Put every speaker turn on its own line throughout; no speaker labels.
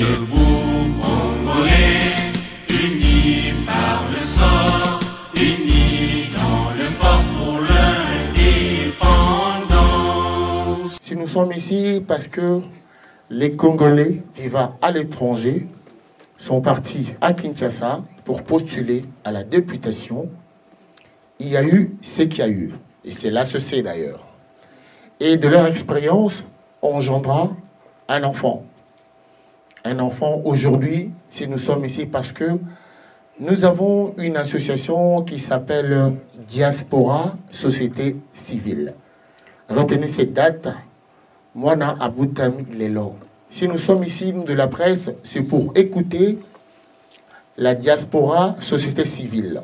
Debout, Congolais, unis par le sort, unis dans le fort pour l'indépendance.
Si nous sommes ici parce que les Congolais vivant à l'étranger sont partis à Kinshasa pour postuler à la députation, il y a eu ce qu'il y a eu. Et c'est là ce c'est d'ailleurs. Et de leur expérience, engendra un enfant. Un enfant aujourd'hui, si nous sommes ici parce que nous avons une association qui s'appelle Diaspora Société Civile. Retenez cette date, Mwana Aboutami Lelo. Si nous sommes ici, nous de la presse, c'est pour écouter la Diaspora Société Civile.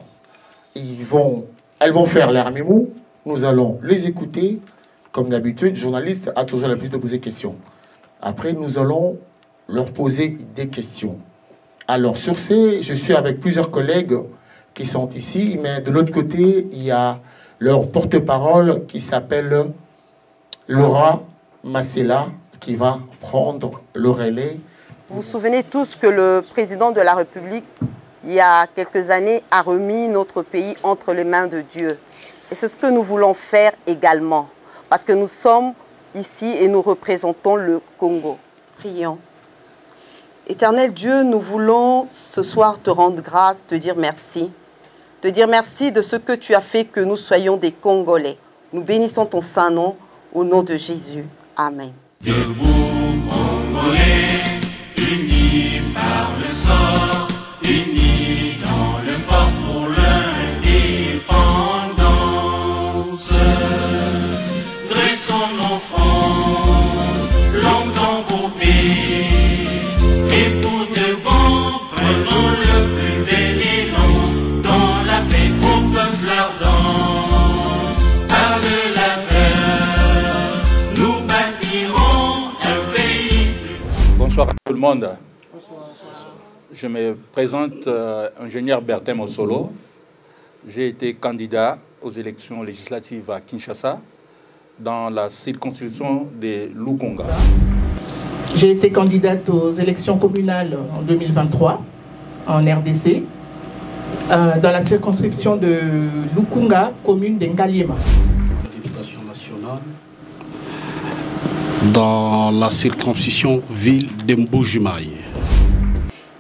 Elles vont faire leur mémo, nous allons les écouter. Comme d'habitude, le journaliste a toujours l'habitude de poser des questions. Après, nous allons leur poser des questions. Alors, sur ce, je suis avec plusieurs collègues qui sont ici, mais de l'autre côté, il y a leur porte-parole qui s'appelle Laura Massela, qui va prendre le relais.
Vous vous souvenez tous que le président de la République, il y a quelques années, a remis notre pays entre les mains de Dieu. Et c'est ce que nous voulons faire également, parce que nous sommes ici et nous représentons le Congo. Prions. Éternel Dieu, nous voulons ce soir te rendre grâce, te dire merci. Te dire merci de ce que tu as fait que nous soyons des Congolais. Nous bénissons ton saint nom au nom de Jésus. Amen.
Debout, Congolais, unis par le sort, unis dans le fort pour l'indépendance. Dressons nos fronts, longtemps coupés, et pour de bon, prenons le plus bel élan, dans la paix au peuple ardent. Par de la peur, nous bâtirons un pays.
Bonsoir à tout le monde. Je me présente ingénieur Bertin Mossolo. J'ai été candidat aux élections législatives à Kinshasa dans la circonscription de Lukunga.
J'ai été candidate aux élections communales en 2023 en RDC dans la circonscription de Lukunga, commune d'Engaliema.
La députation nationale dans la circonscription ville d'Mboujimaï.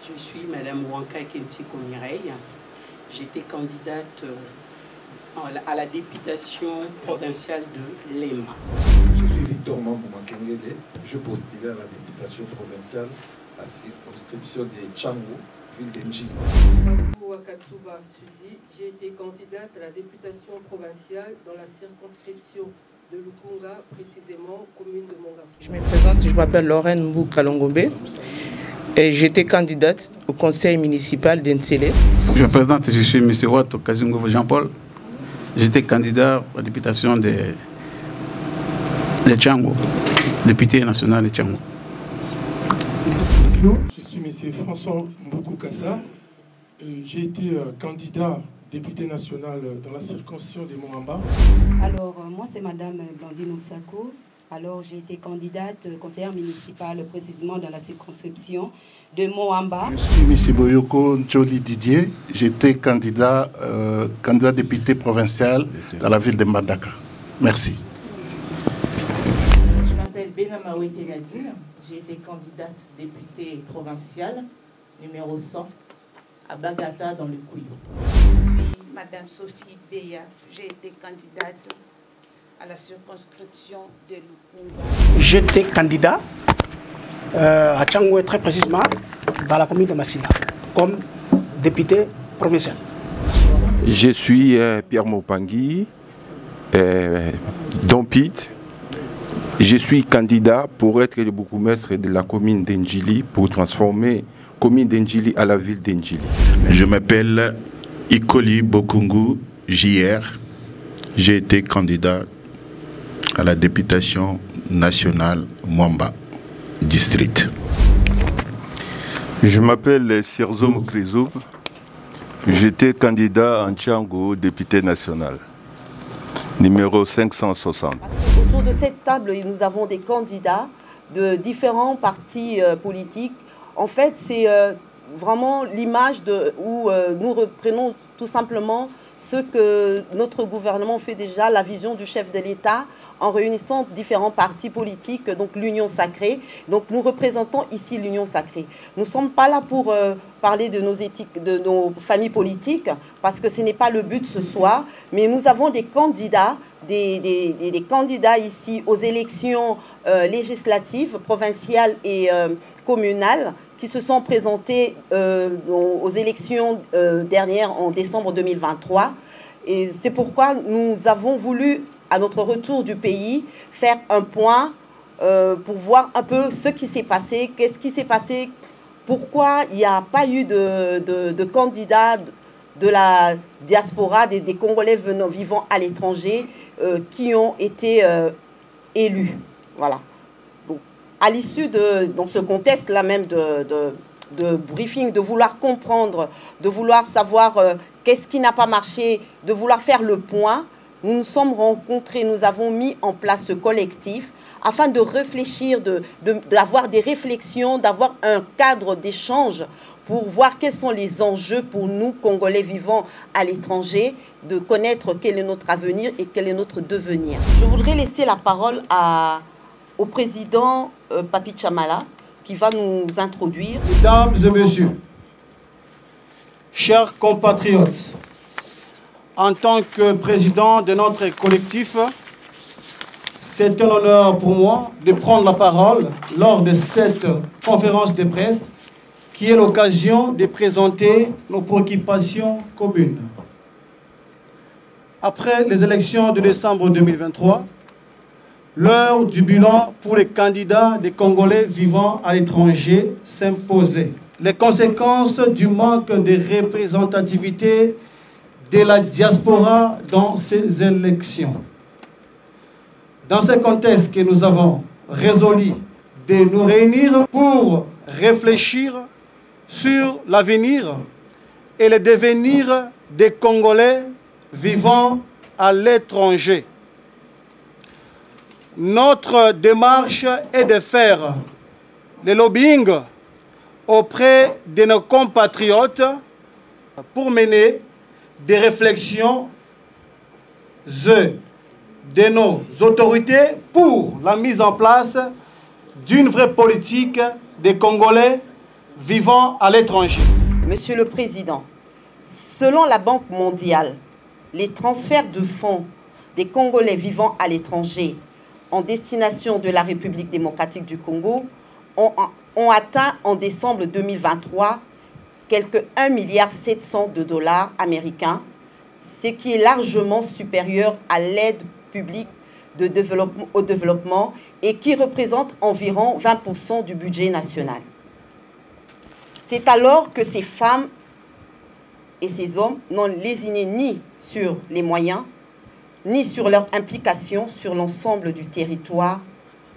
Je suis Madame Wanka Kentiko Mireille. J'étais candidate à la députation provinciale de Lema.
Je suis Victor Mambou Makengele. Je postulais à la députation provinciale à la circonscription de Tchango, ville d'Enjili.
Wakatsuba Suzy, j'ai été candidate à la députation provinciale dans la circonscription de Lukunga, précisément commune de Mongafou.
Je me présente, je m'appelle Lorraine Mbou Kalongombe et j'étais candidate au conseil municipal d'Ensele.
Je me présente, je suis M. Wato Kazingovo Jean-Paul. J'étais candidat à la députation de Tchango, député national de Tchango.
Je suis M. François Mboukou Kassa. J'ai été candidat député national dans la circonscription de Moamba.
Alors, moi, c'est Madame Blandine Osiako. Alors, j'ai été candidate conseillère municipale, précisément dans la circonscription de Moamba.
Je suis M. Boyoko Njoli Didier. J'étais candidat député provincial dans la ville de Mbandaka. Merci.
Je m'appelle Benamaoué Nadine. J'ai été candidate députée provinciale, numéro 100, à Bagata, dans le Kouilou.
Madame Sophie Beya, j'ai été candidate à la circonscription de Lukunga.
J'étais candidat à Tchango, très précisément dans la commune de Massina, comme député provincial.
Je suis Pierre Mopangui, Dompit. Je suis candidat pour être le bourgmestre de la commune d'Enjili, pour transformer la commune d'Enjili à la ville d'Enjili.
Je m'appelle Ikoli Bokungu JR. J'ai été candidat à la députation nationale Mwamba district.
Je m'appelle Sierzo Mokrizoub. J'étais candidat en Tchango, député national, numéro 560.
Autour de cette table, nous avons des candidats de différents partis politiques. En fait, c'est vraiment l'image où nous reprenons tout simplement ce que notre gouvernement fait déjà, la vision du chef de l'État, en réunissant différents partis politiques, donc l'Union sacrée. Donc nous représentons ici l'Union sacrée. Nous ne sommes pas là pour parler de nos éthiques, de nos familles politiques, parce que ce n'est pas le but ce soir, mais nous avons des candidats, des candidats ici aux élections législatives, provinciales et communales, qui se sont présentés aux élections dernières en décembre 2023. Et c'est pourquoi nous avons voulu, à notre retour du pays, faire un point pour voir un peu ce qui s'est passé, qu'est-ce qui s'est passé, pourquoi il n'y a pas eu de candidats de la diaspora, des Congolais vivant à l'étranger, qui ont été élus. Voilà. À l'issue dans ce contexte-là même de briefing, de vouloir comprendre, de vouloir savoir qu'est-ce qui n'a pas marché, de vouloir faire le point, nous nous sommes rencontrés, nous avons mis en place ce collectif afin de réfléchir, d'avoir des réflexions, d'avoir un cadre d'échange pour voir quels sont les enjeux pour nous, Congolais vivant à l'étranger, de connaître quel est notre avenir et quel est notre devenir. Je voudrais laisser la parole au président Papi Tchamala, qui va nous introduire.
Mesdames et messieurs, chers compatriotes, en tant que président de notre collectif, c'est un honneur pour moi de prendre la parole lors de cette conférence de presse qui est l'occasion de présenter nos préoccupations communes. Après les élections de décembre 2023, l'heure du bilan pour les candidats des Congolais vivant à l'étranger s'imposait. Les conséquences du manque de représentativité de la diaspora dans ces élections. Dans ce contexte que nous avons résolu de nous réunir pour réfléchir sur l'avenir et le devenir des Congolais vivant à l'étranger. Notre démarche est de faire le lobbying auprès de nos compatriotes pour mener des réflexions de nos autorités pour la mise en place d'une vraie politique des Congolais vivant à l'étranger.
Monsieur le Président, selon la Banque mondiale, les transferts de fonds des Congolais vivant à l'étranger en destination de la République démocratique du Congo ont atteint en décembre 2023 quelques 1,7 milliard de dollars américains, ce qui est largement supérieur à l'aide publique au développement et qui représente environ 20% du budget national. C'est alors que ces femmes et ces hommes n'ont lésiné ni sur les moyens, ni sur leur implication sur l'ensemble du territoire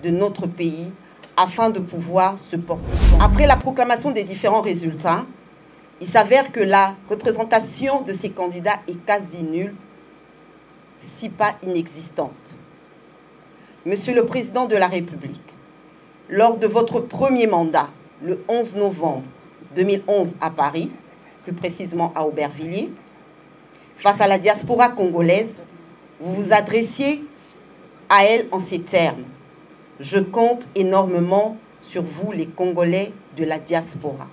de notre pays afin de pouvoir se porter. Après la proclamation des différents résultats, il s'avère que la représentation de ces candidats est quasi nulle, si pas inexistante. Monsieur le Président de la République, lors de votre premier mandat, le 11 novembre 2011 à Paris, plus précisément à Aubervilliers, face à la diaspora congolaise, vous vous adressiez à elle en ces termes. Je compte énormément sur vous, les Congolais de la diaspora.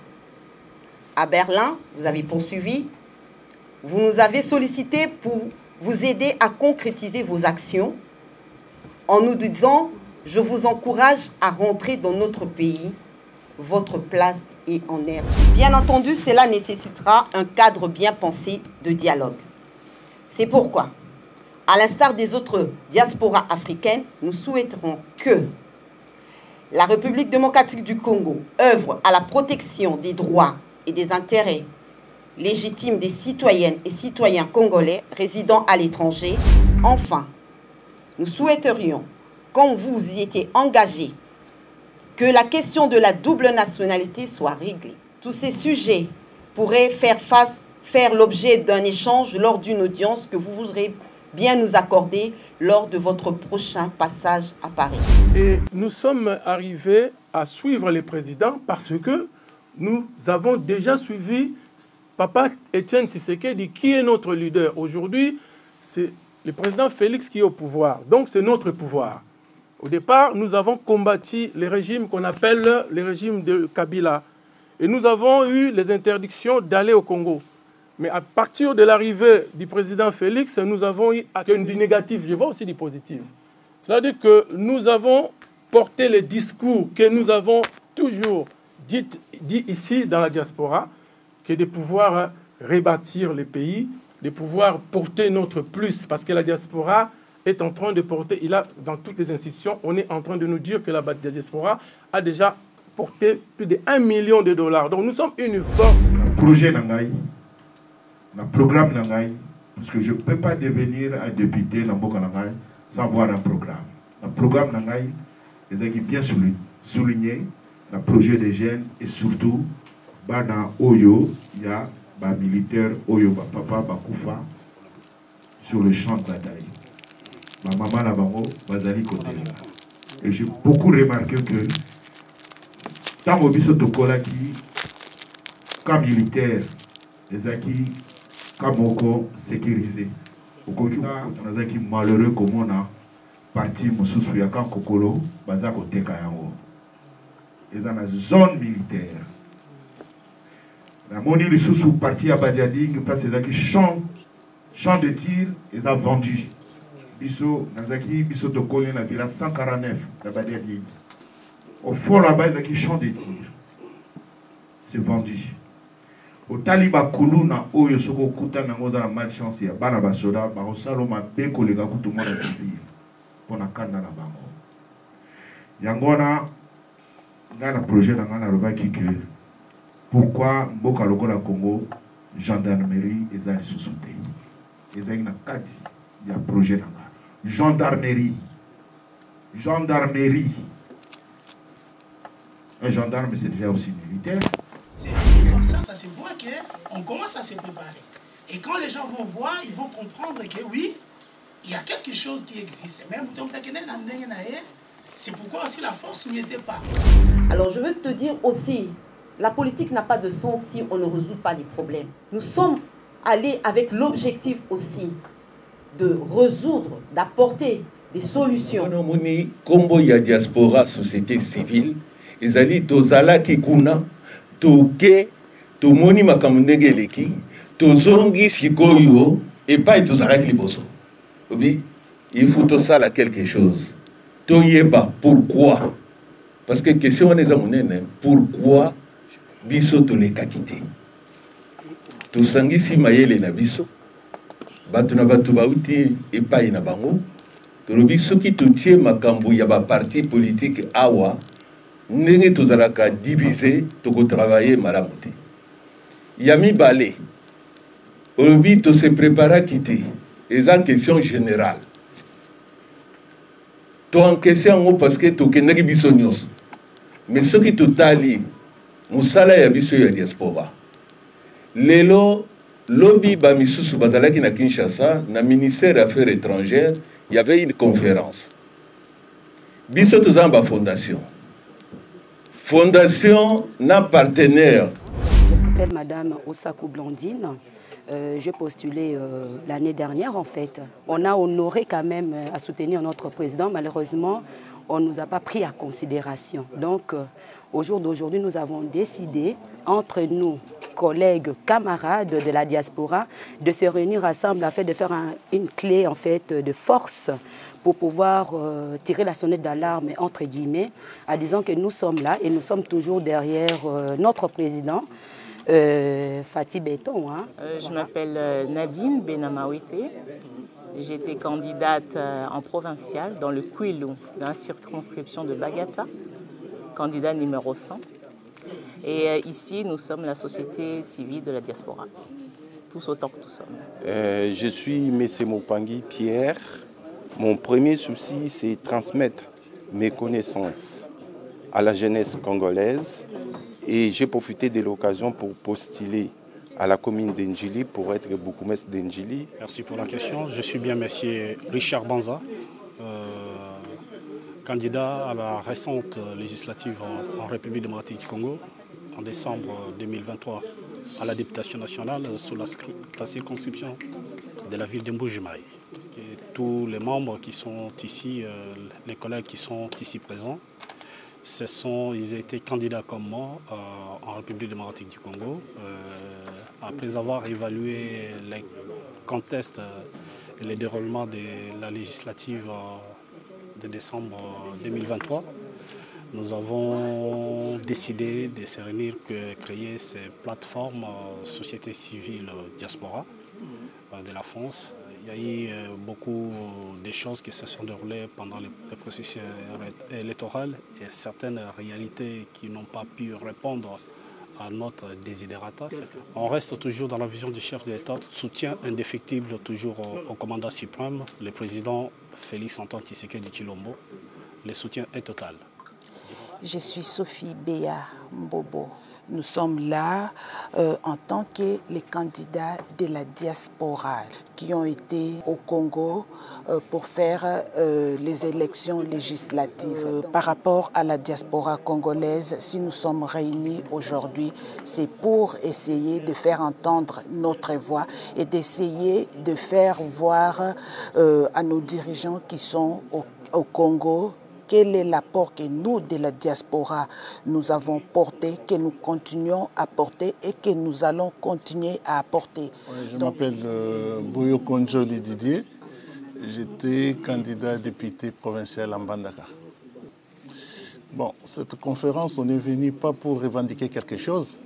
À Berlin, vous avez poursuivi. Vous nous avez sollicité pour vous aider à concrétiser vos actions en nous disant « Je vous encourage à rentrer dans notre pays. Votre place est en air. » Bien entendu, cela nécessitera un cadre bien pensé de dialogue. C'est pourquoi, à l'instar des autres diasporas africaines, nous souhaiterons que la République démocratique du Congo œuvre à la protection des droits et des intérêts légitimes des citoyennes et citoyens congolais résidant à l'étranger. Enfin, nous souhaiterions, comme vous y étiez engagés, que la question de la double nationalité soit réglée. Tous ces sujets pourraient faire l'objet d'un échange lors d'une audience que vous voudrez bien nous accorder lors de votre prochain passage à Paris.
Et nous sommes arrivés à suivre les présidents parce que nous avons déjà suivi Papa Étienne Tshisekedi, qui est notre leader. Aujourd'hui, c'est le président Félix qui est au pouvoir. Donc, c'est notre pouvoir. Au départ, nous avons combattu les régimes qu'on appelle les régimes de Kabila. Et nous avons eu les interdictions d'aller au Congo. Mais à partir de l'arrivée du président Félix, nous avons eu du négatif, je vois aussi du positif. C'est-à-dire que nous avons porté les discours que nous avons toujours dit ici dans la diaspora, que de pouvoir rebâtir les pays, de pouvoir porter notre plus, parce que la diaspora est en train de porter, dans toutes les institutions, on est en train de nous dire que la diaspora a déjà porté plus de 1 million de dollars. Donc nous sommes une force.
Projet Nangaï, le programme Nangaï, parce que je ne peux pas devenir un député dans Mboka Nangaï sans avoir un programme. Le programme Nangaï, les équipes bien souligné, le projet des jeunes et surtout, dans Oyo, il y a des militaires, Oyo, papa, Bakoufa, sur le champ de bataille. Ma maman la bango, Bazali côté là. Et j'ai beaucoup remarqué que tant que biso tokola qui, comme militaire, les acquis, comme oko sécurisé. Au Kojuka, on a qui malheureux comme on a parti Moussou Yakan Kokolo, Bazako Tekayango. Ils sont dans la zone militaire. La monnaie de sous parti à Badiading, parce que les champ de tir, ils ont vendu. Bisso, Nazaki, Bisso de Colin, la villa 149, la Badiading. Au fond là-bas, ils ont champ de tir. C'est vendu. Au Taliba Kuluna, où ils sont au Kouta, dans la malchance, il y a Banabasoda, Barosaloma, Beko, les gars, tout le monde a dit. Pour la canne dans la banque. Yangona, dans le projet, dans la pourquoi Mboka Lokola Congo, gendarmerie, ils ont sous-souté. Ils ont une cadre, il y a un projet là-bas. Gendarmerie. Gendarmerie. Un gendarme, c'est déjà aussi militaire.
C'est comme ça se voit qu'on commence à se préparer. Et quand les gens vont voir, ils vont comprendre que oui, il y a quelque chose qui existe. Même c'est pourquoi aussi la force n'y était pas.
Alors je veux te dire aussi, la politique n'a pas de sens si on ne résout pas les problèmes. Nous sommes allés avec l'objectif aussi de résoudre, d'apporter des solutions.
Comme il y a diaspora, société civile, ils allaient tozala kikuna, toke, tomoni makamundege tozongi sikoyo, et pas tozala kliboso. Oui, il faut tout ça là quelque chose. Toyeba, pourquoi? Parce que question on est amonene, pourquoi biso to les kakité? To sangi si mayele na biso, batu na batu bauti et pas ina bango. To biso ki to tie makambo ya ba parti politique awa, ndenge to zalaka diviser, to ko travailler malamuti. Yami balé. Olobi to se prépara à quitter. Et en question générale. Tu en question parce que tu es bisognos. Mais ce qui te tali, musala ya biso ya diaspora. Lelo lobby bamisusu bazalaki na Kinshasa, na ministère des Affaires étrangères, il y avait une conférence. Biso tozamba fondation. Fondation na partenaire.
Je m'appelle Madame Osakou Blandine. J'ai postulé l'année dernière en fait. On a honoré quand même à soutenir notre président. Malheureusement, on ne nous a pas pris à considération. Donc, au jour d'aujourd'hui, nous avons décidé, entre nous, collègues, camarades de la diaspora, de se réunir ensemble afin de faire une clé en fait de force pour pouvoir tirer la sonnette d'alarme entre guillemets, en disant que nous sommes là et nous sommes toujours derrière notre président. Fatih Béton. Hein.
Je m'appelle Nadine Benamawete. J'étais candidate en provinciale dans le Kouilou, dans la circonscription de Bagata, candidat numéro 100. Et ici, nous sommes la société civile de la diaspora, tous autant que nous sommes.
Je suis M. Mopangi Pierre. Mon premier souci, c'est transmettre mes connaissances à la jeunesse congolaise. Et j'ai profité de l'occasion pour postuler à la commune d'Endjili pour être bourgmestre d'Endjili.
Merci pour la question. Je suis bien M. Richard Banza, candidat à la récente législative en République démocratique du Congo, en décembre 2023 à la députation nationale sous la circonscription de la ville d'Mbujimai. Tous les membres qui sont ici, les collègues qui sont ici présents, ils étaient candidats comme moi en République démocratique du Congo. Après avoir évalué les contests et le déroulement de la législative de décembre 2023, nous avons décidé de se réunir, créer ces plateformes société civile diaspora de la France. Il y a eu beaucoup de choses qui se sont déroulées pendant le processus électoral et certaines réalités qui n'ont pas pu répondre à notre désidérata. On reste toujours dans la vision du chef de l'État, soutien indéfectible toujours au commandant suprême, le président Félix Antoine Tshisekedi Tshilombo. Le soutien est total.
Je suis Sophie Béa Mbobo. Nous sommes là en tant que les candidats de la diaspora qui ont été au Congo pour faire les élections législatives. Par rapport à la diaspora congolaise, si nous sommes réunis aujourd'hui, c'est pour essayer de faire entendre notre voix et d'essayer de faire voir à nos dirigeants qui sont au Congo quel est l'apport que nous, de la diaspora, nous avons porté, que nous continuons à porter et que nous allons continuer à apporter.
Je m'appelle Boyo Konjoli Didier. J'étais candidat député provincial en Mbandaka. Bon, cette conférence, on n'est venu pas pour revendiquer quelque chose.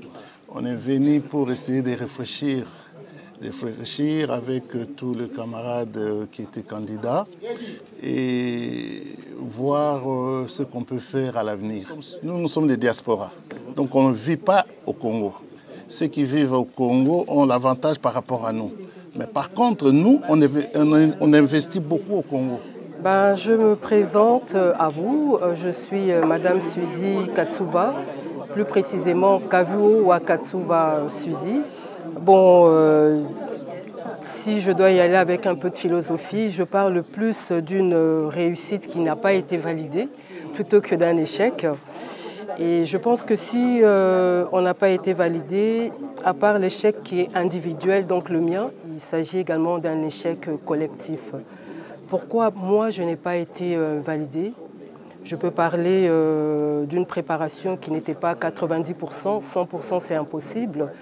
On est venu pour essayer de réfléchir avec tous les camarades qui étaient candidats et voir ce qu'on peut faire à l'avenir. Nous sommes des diasporas, donc on ne vit pas au Congo. Ceux qui vivent au Congo ont l'avantage par rapport à nous. Mais par contre, nous, on investit beaucoup au Congo.
Je me présente à vous. Je suis Madame Suzy Katsuva, plus précisément Kavuo Wakatsuva Suzy. Bon, si je dois y aller avec un peu de philosophie, je parle plus d'une réussite qui n'a pas été validée plutôt que d'un échec. Et je pense que si on n'a pas été validé, à part l'échec qui est individuel, donc le mien, il s'agit également d'un échec collectif. Pourquoi moi je n'ai pas été validée? Je peux parler d'une préparation qui n'était pas à 90%, 100% c'est impossible.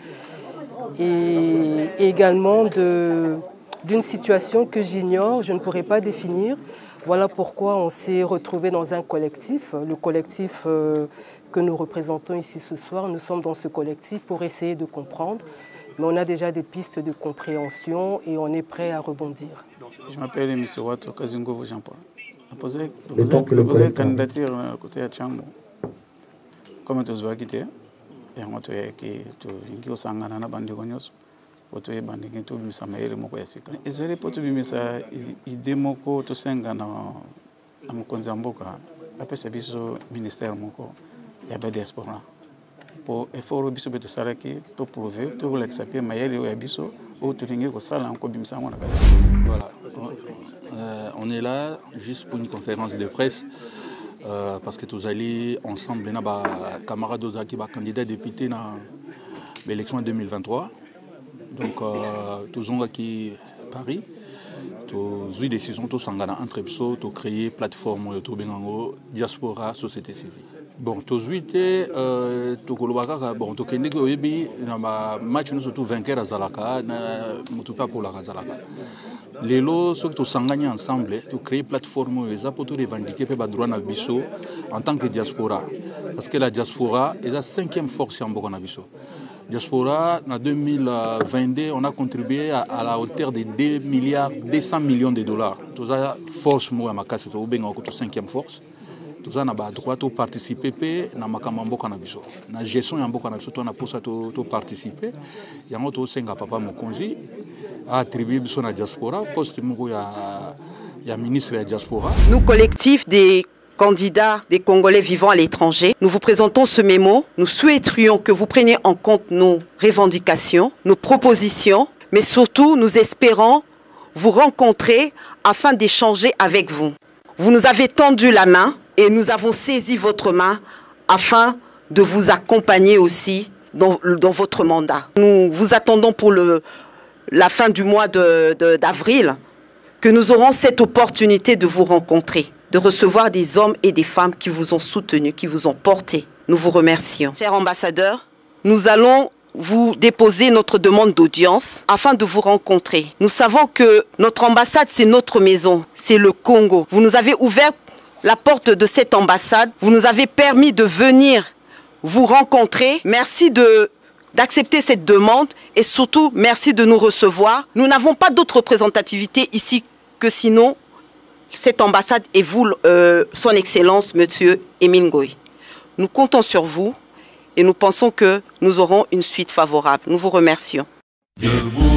Et également d'une situation que j'ignore, je ne pourrais pas définir. Voilà pourquoi on s'est retrouvé dans un collectif. Le collectif que nous représentons ici ce soir, nous sommes dans ce collectif pour essayer de comprendre. Mais on a déjà des pistes de compréhension et on est prêt à rebondir.
Je m'appelle M. Wato Kazingovo Jean-Paul. J'ai posé une candidature côté de Tchango. Comme tu as quitté, et on a été au Sangana na bandeko nyos. Poto e bandiki to bimisa mayele moko ya sika. Ezali poto bimisa ide moko to senga na mokonzi mboka. Apesa biso ministère moko ya ba diaspora. Po effort biso beto salaki to prouver to l'exapie mayele ya biso o to lingi ko sala encore bimisa ngona.
Voilà. On est là juste pour une conférence de presse. Parce que tous allés ensemble, les camarades qui sont candidats députés dans l'élection 2023. Donc, tous ont qui Paris, tous eu décision tous s'engagent entre eux, tous créer plateforme, tous bengango diaspora société civile. Bon, tous huit, tous kolobaka, bon, tous kende ko yebi na match nous surtout vainqueur à Zalaka, na mutupa pour la Zalaka. Les lots sont tous s'engagent ensemble, tous créer plateforme, les pour tout revendiquer pe droit na biso en tant que diaspora, parce que la diaspora est la 5e force en Bokana biso. Diaspora, en 2022, on a contribué à la hauteur de 200 millions de dollars. Tout ça, force, moi, à ma casse, tout bien, on a 5e force. Tout ça, on a droit de participer à Makamambo Canabiso. La gestion de Mboka Canabiso, on a pour ça de participer. Il y a un autre 5 papa Mokonzi, a attribué à la diaspora, poste il y a ministre de la diaspora.
Nous, collectif des candidats des Congolais vivant à l'étranger, nous vous présentons ce mémo. Nous souhaiterions que vous preniez en compte nos revendications, nos propositions, mais surtout nous espérons vous rencontrer afin d'échanger avec vous. Vous nous avez tendu la main et nous avons saisi votre main afin de vous accompagner aussi dans votre mandat. Nous vous attendons pour la fin du mois d'avril, que nous aurons cette opportunité de vous rencontrer, de recevoir des hommes et des femmes qui vous ont soutenu, qui vous ont porté. Nous vous remercions. Cher ambassadeur, nous allons vous déposer notre demande d'audience afin de vous rencontrer. Nous savons que notre ambassade, c'est notre maison, c'est le Congo. Vous nous avez ouvert la porte de cette ambassade, vous nous avez permis de venir vous rencontrer. Merci d'accepter cette demande et surtout merci de nous recevoir. Nous n'avons pas d'autre représentativité ici que sinon cette ambassade et vous, son Excellence, Monsieur Émile Ngoï. Nous comptons sur vous et nous pensons que nous aurons une suite favorable. Nous vous remercions. Debout.